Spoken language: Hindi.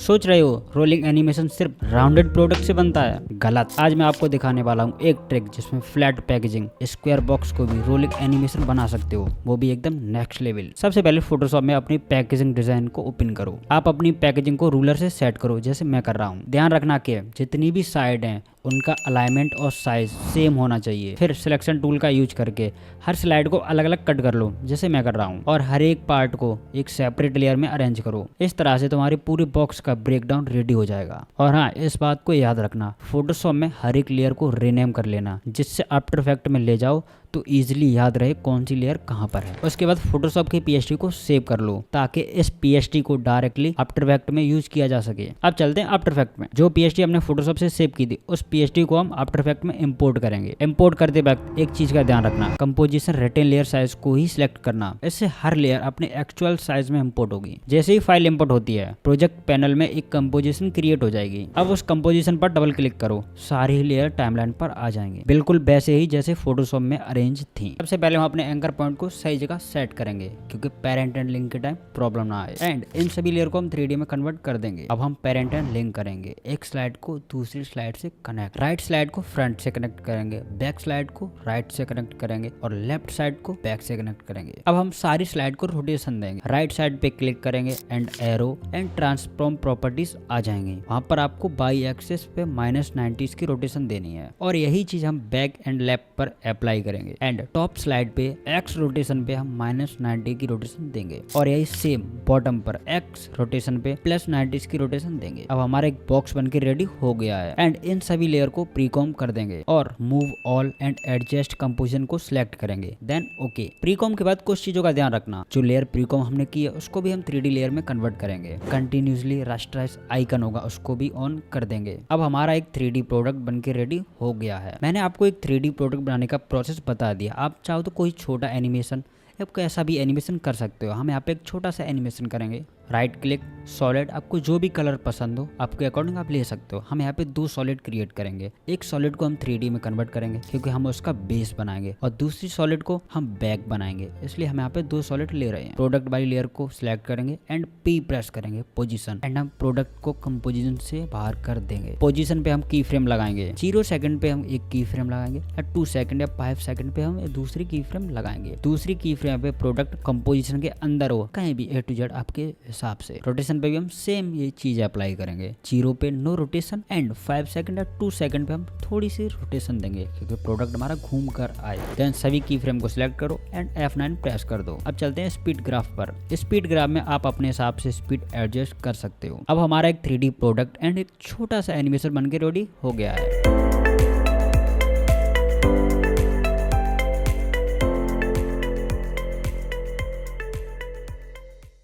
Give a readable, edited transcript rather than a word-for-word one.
सोच रहे हो रोलिंग एनिमेशन सिर्फ राउंडेड प्रोडक्ट से बनता है? गलत। आज मैं आपको दिखाने वाला हूँ एक ट्रिक जिसमें फ्लैट पैकेजिंग स्क्वायर बॉक्स को भी रोलिंग एनिमेशन बना सकते हो, वो भी एकदम नेक्स्ट लेवल। सबसे पहले फोटोशॉप में अपनी पैकेजिंग डिजाइन को ओपन करो। आप अपनी पैकेजिंग को रूलर से सेट करो जैसे मैं कर रहा हूँ। ध्यान रखना कि जितनी भी साइड हैं उनका अलाइनमेंट और साइज सेम होना चाहिए। फिर सिलेक्शन टूल का यूज करके हर स्लाइड को अलग अलग कट कर लो जैसे मैं कर रहा हूँ, और हर एक पार्ट को एक सेपरेट लेयर में अरेंज करो। इस तरह से तुम्हारी पूरी बॉक्स का ब्रेकडाउन रेडी हो जाएगा। और हाँ, इस बात को याद रखना, फोटोशॉप में हर एक लेयर को रीनेम कर लेना, जिससे आफ्टर इफेक्ट में ले जाओ तो इजीली याद रहे कौन सी लेयर कहाँ पर है। उसके बाद फोटोशॉप की पीएसटी को सेव कर लो ताकि इस पीएसटी को डायरेक्टली आफ्टर इफेक्ट में यूज किया जा सके। अब चलते हैं आफ्टर इफेक्ट में। जो पीएसटी हमने फोटोशॉप से सेव की थी उस पीएसटी को हम आफ्टर इफेक्ट में इंपोर्ट करेंगे। इंपोर्ट करते वक्त एक चीज का ध्यान रखना, कंपोजिशन रिटेन लेयर साइज को ही सिलेक्ट करना। इससे हर लेयर अपने एक्चुअल साइज में इंपोर्ट होगी। जैसे ही फाइल इंपोर्ट होती है प्रोजेक्ट पैनल में एक कंपोजिशन क्रिएट हो जाएगी। अब उस कंपोजिशन पर डबल क्लिक करो, सारी लेयर टाइमलाइन पर आ जाएंगे, बिल्कुल वैसे ही जैसे फोटोशॉप में अरेंज थी। सबसे पहले हम अपने एंकर पॉइंट को सही जगह सेट करेंगे क्योंकि पेरेंट एंड लिंक के टाइम प्रॉब्लम ना आए। एंड इन सभी लेयर को हम 3D में कन्वर्ट कर देंगे। अब हम पेरेंट एंड लिंक करेंगे। एक स्लाइड को दूसरी स्लाइड से कनेक्ट, राइट स्लाइड को फ्रंट से कनेक्ट करेंगे, बैक स्लाइड को राइट से कनेक्ट करेंगे और लेफ्ट साइड को बैक से कनेक्ट करेंगे। अब हम सारी स्लाइड को रोटेशन देंगे। राइट साइड पे क्लिक करेंगे and arrow and transform properties आ जाएंगे। वहां पर आपको बाई एक्सिस पे -90 की रोटेशन देनी है और यही चीज हम बैक एंड लेफ्ट पर अप्लाई करेंगे। एंड टॉप स्लाइड पे एक्स रोटेशन पे हम -90 की रोटेशन देंगे और यही सेम बॉटम पर एक्स रोटेशन पे +90 की रोटेशन देंगे। अब हमारा एक बॉक्स बनके रेडी हो गया है। एंड इन सभी लेयर को प्रीकॉम कर देंगे और move all and adjust composition को सिलेक्ट करेंगे। Then okay. प्रीकॉम के बाद कुछ चीजों का ध्यान रखना, जो लेयर प्रीकॉम हमने की है उसको भी हम 3D लेयर में कन्वर्ट करेंगे। कंटिन्यूसली रास्टराइज आइकन होगा उसको भी ऑन कर देंगे। अब हमारा एक 3D प्रोडक्ट बनके रेडी हो गया है। मैंने आपको एक 3D प्रोडक्ट बनाने का प्रोसेस बता दिया। आप चाहो तो कोई छोटा एनिमेशन या कैसा भी एनिमेशन कर सकते हो। हम यहाँ पे एक छोटा सा एनिमेशन करेंगे। राइट क्लिक, सॉलिड, आपको जो भी कलर पसंद हो आपके अकॉर्डिंग आप ले सकते हो। हम यहाँ पे 2 सॉलिड क्रिएट करेंगे। एक सॉलिड को हम 3D में कन्वर्ट करेंगे क्योंकि हम उसका बेस बनाएंगे और दूसरी सॉलिड को हम बैक बनाएंगे, इसलिए हम यहाँ पे 2 सॉलिड ले रहे हैं। प्रोडक्ट वाली लेयर को सिलेक्ट करेंगे एंड P प्रेस करेंगे, पोजीशन, एंड हम प्रोडक्ट को कंपोजिशन से बाहर कर देंगे। पोजीशन पे हम की फ्रेम लगाएंगे। 0 सेकंड पे हम एक की फ्रेम लगाएंगे या 2 सेकंड या 5 सेकंड पे हम दूसरी की फ्रेम लगाएंगे। दूसरी की फ्रेम पे प्रोडक्ट कंपोजिशन के अंदर हो, कहीं भी A to Z आपके हिसाब से। रोटेशन पे भी हम सेम ये चीज अप्लाई करेंगे। 0 पे नो रोटेशन एंड 5 सेकंड या 2 सेकंड पे हम थोड़ी सी रोटेशन देंगे क्योंकि प्रोडक्ट हमारा घूम कर आए। देन सभी की फ्रेम को सिलेक्ट करो एंड F9 प्रेस कर दो। अब चलते हैं स्पीड ग्राफ पर। स्पीड ग्राफ में आप अपने हिसाब से स्पीड एडजस्ट कर सकते हो। अब हमारा एक 3D प्रोडक्ट एंड एक छोटा सा एनिमेशन बनके रेडी हो गया है।